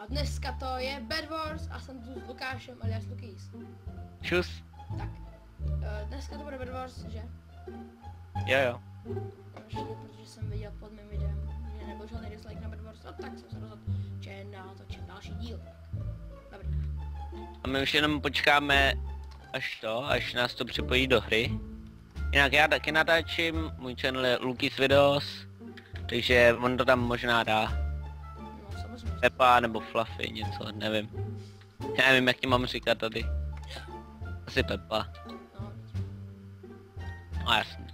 A dneska to je Bed Wars a jsem tu s Lukášem alias Lukýs. Čus. Tak, dneska to bude Bed Wars, že? Jo. Protože jsem viděl pod mým videem, že nebyl žádný dislike na Bed Wars, no tak jsem se rozhodl, že natočím další díl. Dobrý. A my už jenom počkáme až nás to připojí do hry. Jinak já taky natáčím, můj channel je Lukýs Videos, takže on to tam možná dá. No samozřejmě. Peppa nebo Fluffy, něco, nevím. Já nevím, jak ti mám říkat tady. Asi Peppa. No. No jasně.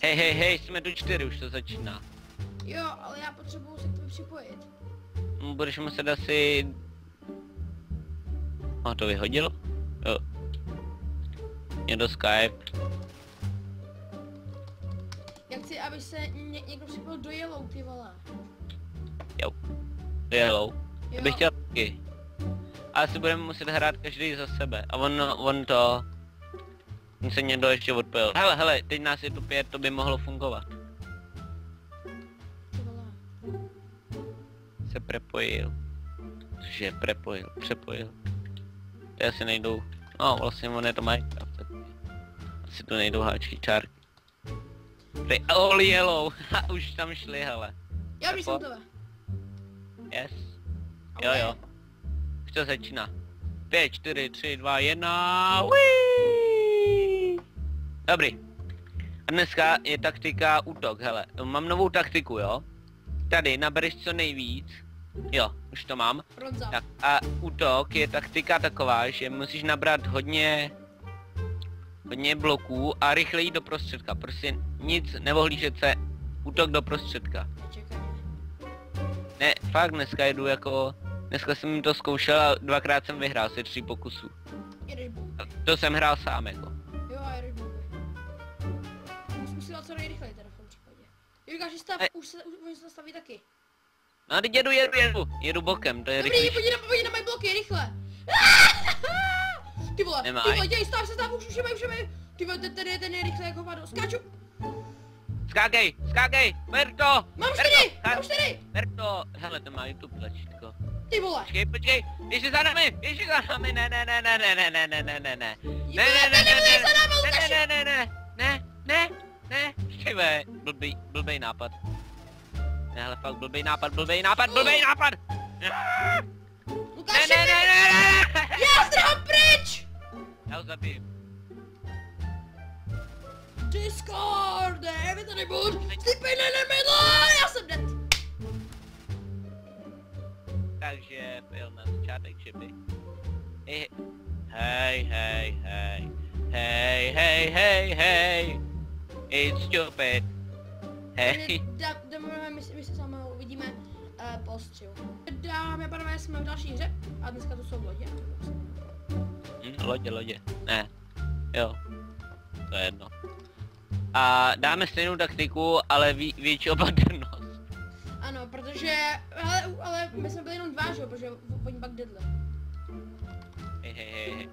Hej, jsme do 4, už to začíná. Jo, ale já potřebuju se k tobě připojit. Budeš muset asi... to vyhodil? Jo. Je do Skype. Já chci, aby se někdo připojil do Yellow, ty vole. Jo. Yellow. Jo. To bych chtěl taky. Ale si budeme muset hrát každý za sebe. A on se někdo ještě odpojil. Hele, teď nás je tu 5, to by mohlo fungovat. Ty vole. Se prepojil. Cože přepojil. Ty asi nejdou. No vlastně on je to Minecraft, tak asi tu nejdou háčky čárky. Ty all yellow, už tam šli, hele. Já bych jsem tebe. Yes. Jo. Už to začíná. 5, 4, 3, 2, 1. Whee! Dobrý. A dneska je taktika útok, hele. Mám novou taktiku, jo. Tady nabereš co nejvíc. Jo, už to mám. Bronza. Tak a útok je taktika taková, že musíš nabrat hodně bloků a rychle jít do prostředka. Prostě nic, neohlížet se, útok do prostředka. Nečekaj. Ne, fakt dneska jedu jako... Dneska jsem to zkoušel a 2krát jsem vyhrál asi 3 pokusů. Jedeš bomby. To jsem hrál sám jako. Jo, a jedeš bomby. Musím si dát co nejrychleji teda v tom případě. Jo, říkáš, že stav, už se staví taky. No teď jedu bokem, to je Dobrý, rychlejší. pojď na moje bloky, rychle. Ty vole, dělej, stav, už je. Ty vole, ten je rychle jako hovado. Skáču. Skákej, ber to! Mám 4. Ber to, hele, to má YouTube tlačítko. Ty vole. Počkej, běž za námi, ne. Ne, počkej, blbej nápad. Ne, hele, fakt blbej nápad. Lukáši, já zdrhám pryč! Já ho zabiju. Discord, vy tady buď, sleeping in the middle, já jsem dead. Takže byl na začátek čipy. Hey. It's stupid. Hey. My se s vámi uvidíme po střihu. Dámy a pánové, jsme v další hře a dneska tu jsou lodě. Lodě. Ne. Jo. To je jedno. A dáme stejnou taktiku, ale větší opatrnost. Ano, protože, ale my jsme byli jenom 2, že jo, protože oni pak dedli. Hej.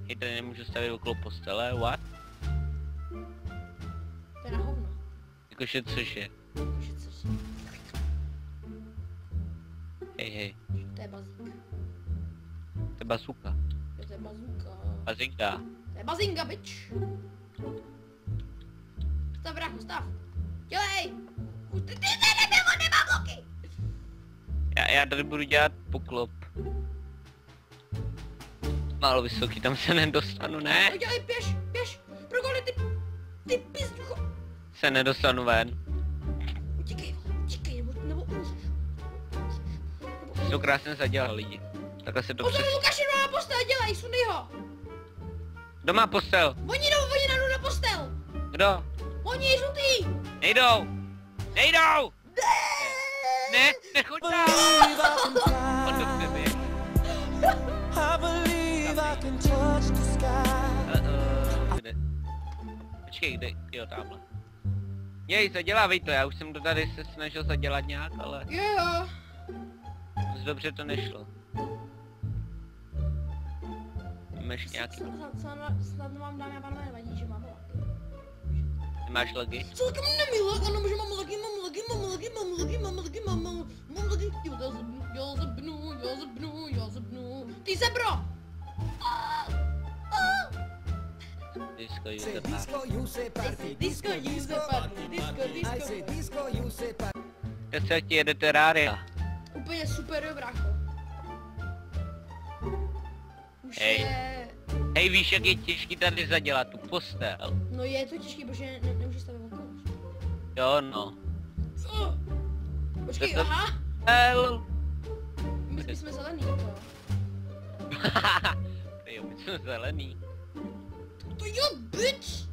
Hej, tady nemůžu stavit okolo postele, what? To je na hovno. Jakože cože? Jakože cože? Hej. To je bazík. To je bazooka. Jo, to je bazooka. Bazinga. To je bazinga, bitch. Stav, brácho, stav. Dělej! Ty nemá bloky! Já tady budu dělat poklop. Málo vysoký, tam se nedostanu, ne? No dělej, běž! Progoli, ty pizducho! Se nedostanu ven. Utíkej, nebo umřeš. To krásně zadělal lidi. Takhle se to Pozor, Lukáši, jdu na postel, dělej, sundej ho! Kdo má postel? Oni jdou na postel! Kdo? Oni žlutý! Nejdou! Ne, nechoď tam! On do tebe. Kde? Počkej, kde? Jo, tamhle. Jej, zadělávej to, já už jsem to tady se snažil zadělat nějak, ale... Jo. Moc dobře to nešlo. Máš nějaký... Snad vám, dámy a pánové, nevadí, že mám lagy. Nemáš lagy? Co taky nemí lag, ano, že mám lagy. taky mám taky já zebnu. Ty zebro! Disco Say user disco, you say party. Disco, user party, disco. I say disco, you say party. se ti jede terária. Úplně super, brácho. Už Hej. je... Hej, víš, jak je těžký tady zadělat tu postel? No je to těžký, protože nemůžeš stavit okolo. Jo, no. Počkej, To- aha! El. My jsme zelený, to. Jo, my jsme zelený. To jo, bitch!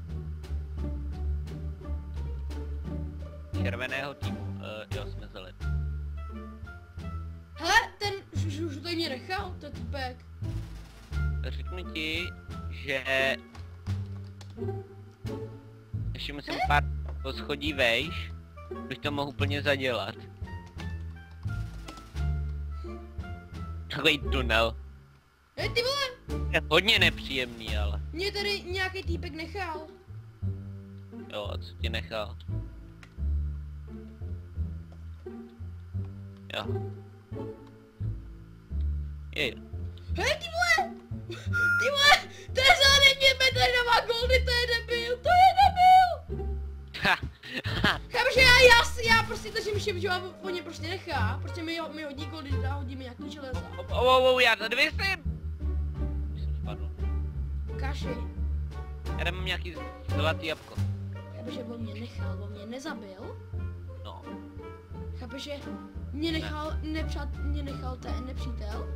Červeného týmu. Jo, jsme zelený. Hele, ten žlutý mě nechal, ten typek. Řeknu ti, že... Ještě musím pár poschodí vejš, bych to mohl úplně zadělat. Takový tunel. Hej, ty vole! Je hodně nepříjemný, ale. Mě tady nějaký týpek nechal. Jo, a co ti nechal? Jo. Jej. Hej, ty vole! Ty vole! To je zelený, mě tady dává goldy, to je debil, to je debil! Chápu, že já prostě držím šip, že on mě prostě nechá, prostě mi hodí goldy, hodí mi nějaký železa. Já tady vysím! Jsem spadl. Kaši, Já tam mám nějaký zlatý jabko. chápu, že on mě nechal, on mě nezabil. No. Chápu, že mě nechal ten nepřítel,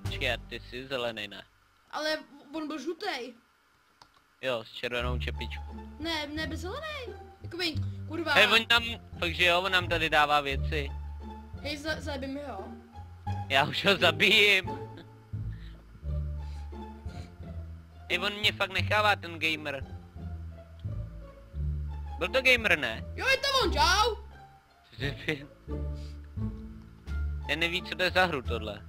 Počkej, ty jsi zelený, ne? ale on byl žlutej. Jo, s červenou čepičkou. Ne, byl zelený. Jakoby, kurva. Hej, on nám, takže jo, on nám tady dává věci. Hej, zajebí mi ho. Já už ho zabijím. Hej, on mě fakt nechává, ten gamer. Byl to gamer, ne? Jo, je to on, čau! Ten neví, co to je za hru, tohle.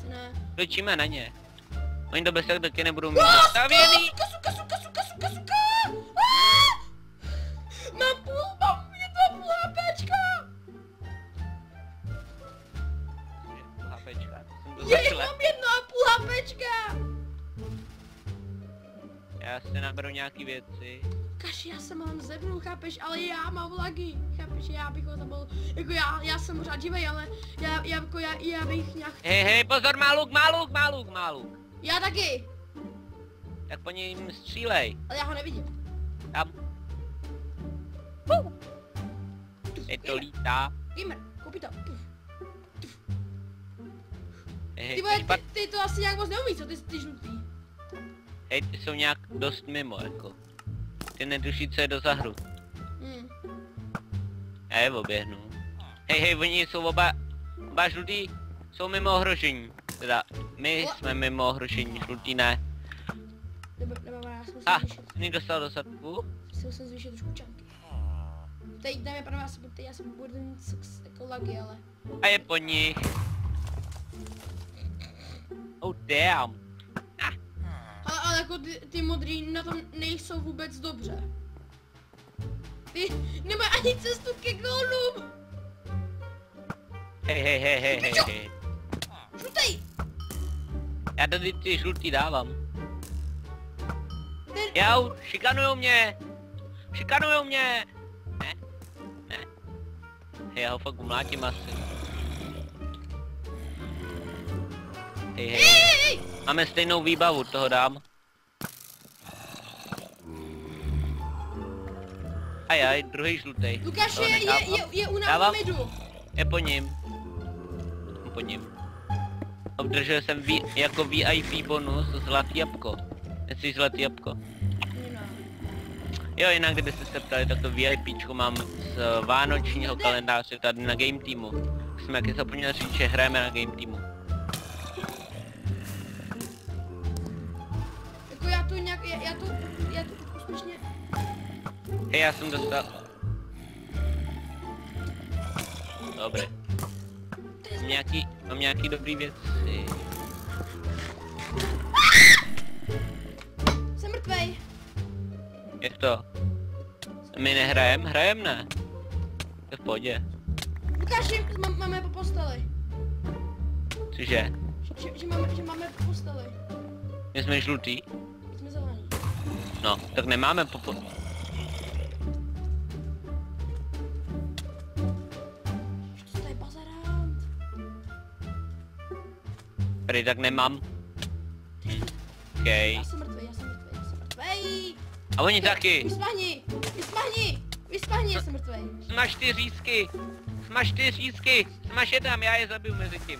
Ne. Točíme na ně. Oni to bez tak taky nebudou mít zastavěný. Suka! Mám půl HPčka! HPčka, jsem to Je, začal. mám 1,5 HPčka! Já si naberu nějaký věci. Kaši, já jsem mám zebnu, chápeš, ale já mám lagy, chápeš, já bych ho zabil, jako já jsem pořád živej, ale já bych nějak... Hej, pozor, máluk. Já taky, Tak po něm střílej. ale já ho nevidím. Tam. Je to lítá. Gamer, koupí to. Hej, Ty vole, špat... ty to asi nějak moc neumíš, co ty žlutý. Hej, ty jsou nějak dost mimo, jako. Ty netuší, co je do zahru. Já je oběhnu. Hej, oni jsou oba žlutý, jsou mimo ohrožení. Teda, my jsme mimo ohrožení, žlutý ne. Nebo já jsem musel zvýšit. Jsi dostal do sadku? Musel jsem zvýšit trošku čanky. Teď dáme pánové, já jsem budu mít jako lagy, ale... A je po nich. Oh damn. Ale jako ty modrý na tom nejsou vůbec dobře. Ty nemají ani cestu ke gólům. Hej. Žlutej! Já tady ty žlutý dávám. Ten... Jau, šikanujou mě. Ne. Hej, já ho fakt umlátím asi. Hej. Máme stejnou výbavu, toho dám. Ajaj, druhý žlutej. Lukáš Toho nedávám. je u nás Dávám. v midu. Je po ním. Obdržel jsem jako VIP bonus zlatý jabko. Jestli zlatý jabko. Jo, jinak kdybyste se ptali, tak to VIPčko mám z vánočního kalendáře tady na Game Teamu. Jsme jaký zapomněli říct, že hrajeme na Game Teamu. Jako já to nějak, já to úspěšně... Hej, já jsem dostal... Dobré. Mám nějaký dobrý věci. Jsem mrtvej. Jak to? My nehrajem? Hrajem ne. To je v pohodě. Lukáši, máme po posteli. Cože? Že máme po posteli. My jsme žlutý? My jsme zelení. No, tak nemáme To je bazarant. Tady tak nemám. Okej. Já jsem mrtvej. A oni taky. Vyspahni, já jsem mrtvej. Smaž ty řízky. Smaž je tam, já je zabiju mezi tím.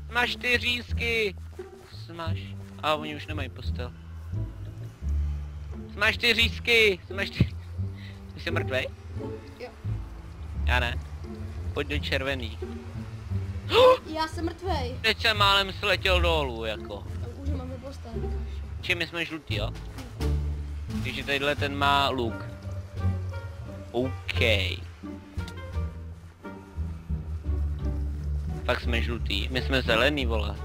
Smaž ty řízky. Smaž. A oni už nemají postel. Smaž ty řízky. Ty jsi mrtvej? Jo. Já ne. Pojď do červený. Já jsem mrtvej. Teď jsem málem sletěl dolů, jako. Už máme postel, Lukáši. Čím my jsme žlutý, jo? Takže tadyhle ten má luk. OK. Fakt jsme žlutý. My jsme zelený, vole.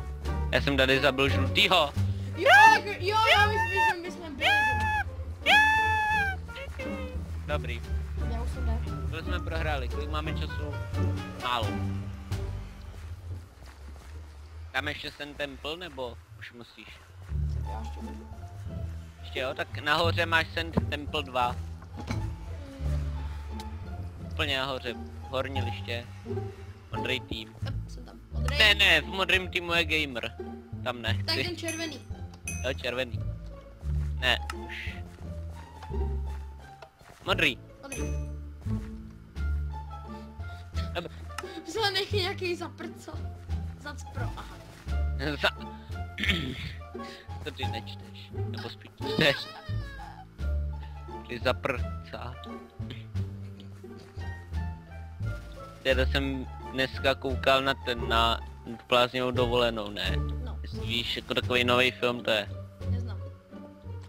Já jsem tady zabil žlutýho. Jo, my jsme byli. Dobrý. Já už jsem ne. To jsme prohráli. Kolik máme času? Málo. Tam ještě ten temple, nebo už musíš? Já ještě ne. Ještě jo, tak nahoře máš Sand Temple 2. Úplně nahoře, horní liště. Modrý tým. Jsem tam. Modrý. Ne, v modrém týmu je gamer. Tam Tak nechci. ten červený. Jo, červený. Ne, už. Modrý. Dobře. Zelený je nějaký zaprco. Zacpro, aha. Za... To ty nečteš. Nebo spíš čteš. Ty zaprcá. Teda jsem dneska koukal na Bláznivou dovolenou, ne? No, Jestli víš, jako takový nový film to je. neznám.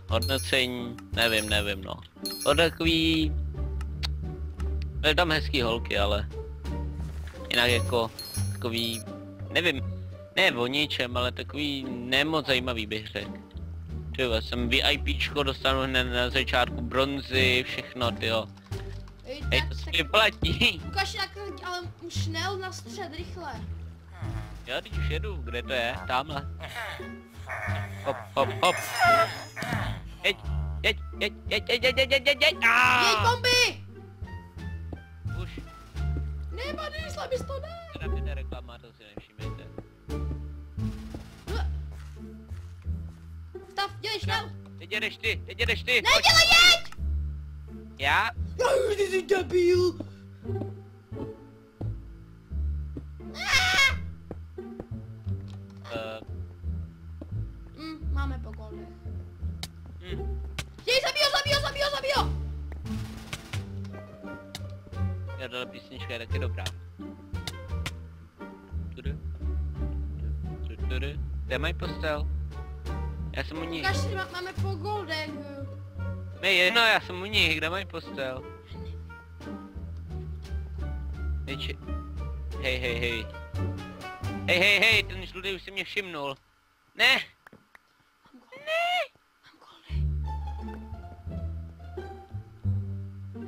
Hodnocení, nevím no. To takový... Byly tam hezký holky, ale... Jinak jako takový... Nevím, ne o ničem, ale takový nemoc zajímavý bych řekl. Tyjo, jsem VIPčko, dostanu hned na začátku bronzy, všechno, tyjo. Hej, to si vyplatí. Lukáši, ale už nel na střed, rychle. Jo, teď už jedu, kde to je? Tamhle. Hop. Jeď. Jeď bomby! Už. Nevadí, slabis to ne. Teda mě reklama, to si nevšimejte. Stav, dělej šnel. Teď jedeš ty. Nedělej, jeď! Já? Ty jsi debil. Máme po goldech. Jej, zabij ho! Já dala písnička je taky dobrá. Kde mají postel? Já jsem u nich. Lukáši, máme po goldech. Ne, jedno, já jsem u nich, kde mají postel? Hej. Hej, ten žlutý už si mě všimnul. Ne! Mám goldy.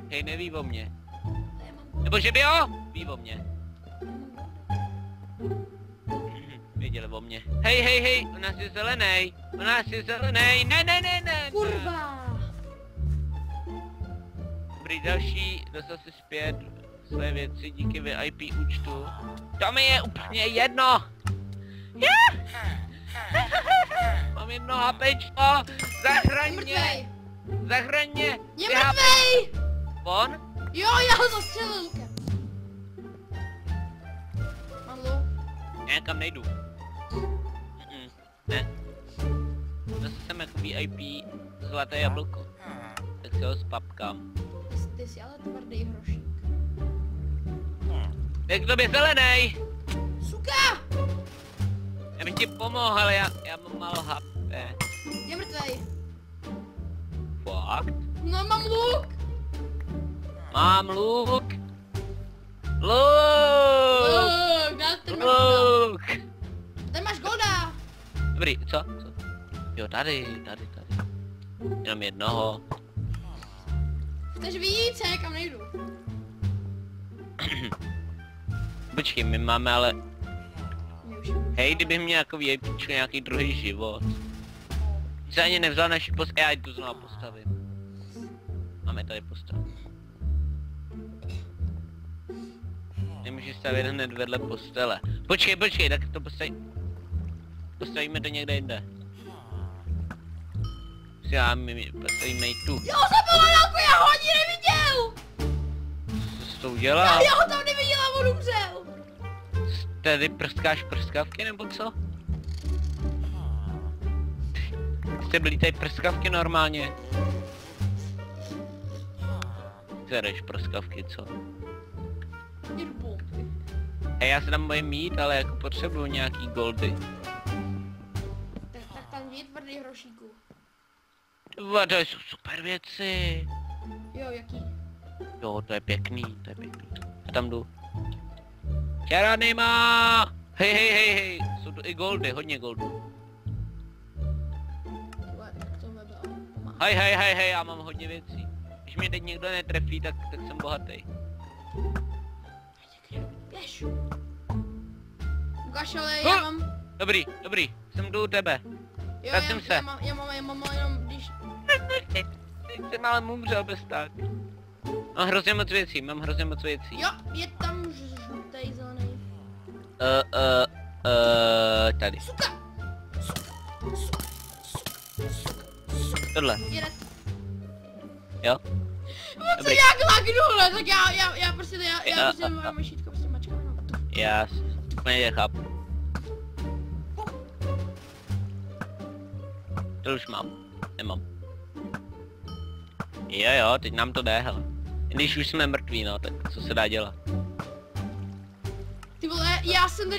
Hej, neví o mě. Já mám goldy. Nebo že by jo? Ví o mě. Věděli o mě. Hej, u nás je zelený. Ne. Kurva. Dobrý, další, dostal si zpět své věci díky VIP účtu. To mi je úplně jedno. Mám jedno HPčko. Zachraň mě. Je mrtvej. On? Jo, já ho zastřelil lukem. Mám luk. Já kam nejdu. Ne. Zase jsem jako VIP zlaté jablko. Tak si ho spapkám. Ty jsi ale tvrdý hrošík. Tak to by zelenej! Suka! Já bych ti pomohl, ale já mám málo HP. Je mrtvej. Fakt? No, mám luk. Mám luk! Luk, Luk! Tady máš golda. Dobrý, co? Jo, tady. Jenom jednoho. Chceš víc, já kam nejdu. Počkej, my máme ale... My už Hej, kdybych měl jako věpičku nějaký druhý život. Se ani nevzal naši já jdu znovu postavím. Máme tady postavit. Nemůžu stavět hned vedle postele. Počkej, tak to postavíme to někde jinde. My postavíme i tu. Jo, jsem byl dálku, já ho ani neviděl! Co jsi to udělal? Já ho tam neviděla, on umřel! Tady prskáš prskavky nebo co? Jste byli tady prskavky normálně? Zereš prskavky, co? Jedu bomby. Hej, já se tam bojím mít, ale jako potřebuju nějaký goldy. Tak tam jdi tvrdý hrošíku. To jsou super věci. Jo, jaký? Jo, to je pěkný. A tam jdu. Čaranýma! Hej, jsou tu i goldy, hodně goldů. Hej, já mám hodně věcí. Když mě teď někdo netrefí, tak jsem bohatý. Běž. Ukaž, ale já mám... Dobrý, jsem tu u tebe. Jo, Vracím se. Já mám jenom když... Teď jsem ale umřel bez tak. Mám hrozně moc věcí, Jo, je tam žlutej zelený. Tady. Suka! Tohle. Jede. Jo? On se Dobrý. nějak lagnul, tak já prostě mám myšítko, prostě mačkám jenom. Já úplně nechápu. To už nemám. Jo, teď nám to jde, hele. Když už jsme mrtví, no, tak co se dá dělat? Ty vole,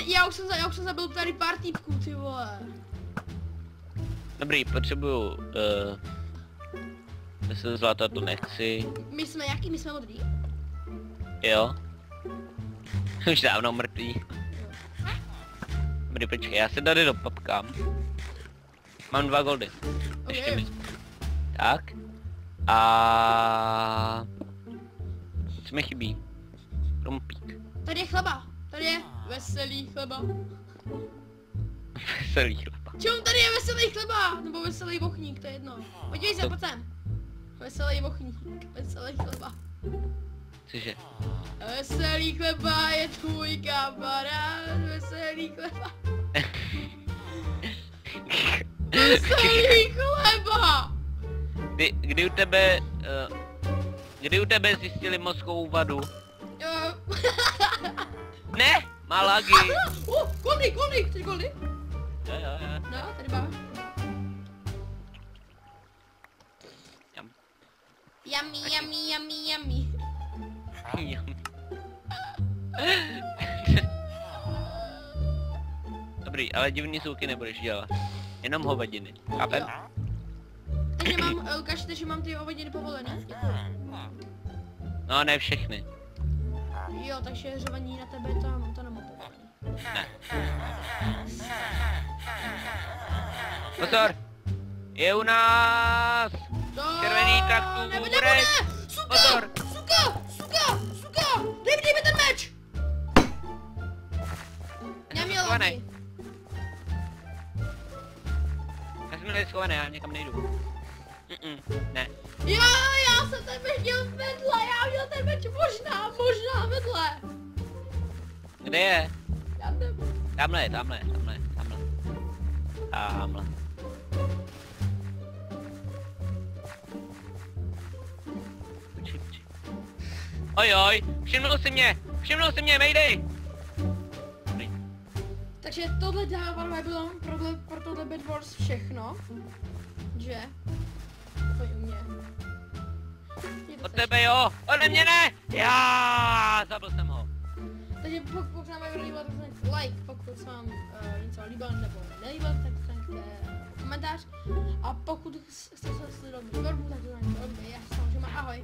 já už jsem zabil tady pár týpků, ty vole. Dobrý, potřebuju, 10 zlata to nechci. My jsme modrý? Jo. Už dávno mrtví. Dobrý, počkej, já se tady dopapkám. Mám 2 goldy. Ještě Okay. mi. Tak. A co mi chybí? Krumpík. Tady je chleba, tady je veselý chleba. Veselý chleba. Čemu tady je veselý chleba? Nebo veselý vochník, to je jedno. Podívej se, pojď sem. Veselý vochník, veselý chleba. Cože? Veselý chleba je tvůj kamarád, veselý chleba. Veselý chleba! Kdy u tebe zjistili mozkovou vadu? Jo. Ne, má lagy. Goldy, chceš goldy? Jo. No, tady máme. Yummy. Dobrý, ale divný zvuky nebudeš dělat. Jenom hovadiny. Chápem? Takže mám, Lukáš, takže mám ty hovadiny povolené? No, ne všechny. Jo, takže řvaní na tebe to nemám povolený. Ne. Pozor! Je u nás! Červený traktu, nebude! Pozor! Suka! Dej mi ten meč! Já měl schovaný. laky. Já jsem tady schovaný, já někam nejdu. Ne. Jo, já jsem ten meč měl vedle, já měl ten meč možná vedle. Kde je? Já nevím. Tamhle. Počkej. Ojoj, všimnul si mě, Mayday! Takže tohle dává bylo pro tohle Bed Wars všechno. Že? Pojď u mě. Od tebe jo, ode mě ne! Já zabil jsem ho. Takže pokud se vám líbilo, tak značte like, pokud se vám něco líbilo nebo nelíbilo, tak značte komentář. A pokud jste se sledovat tvorbu, tak značte odběr. Já se samozřejmě ahoj.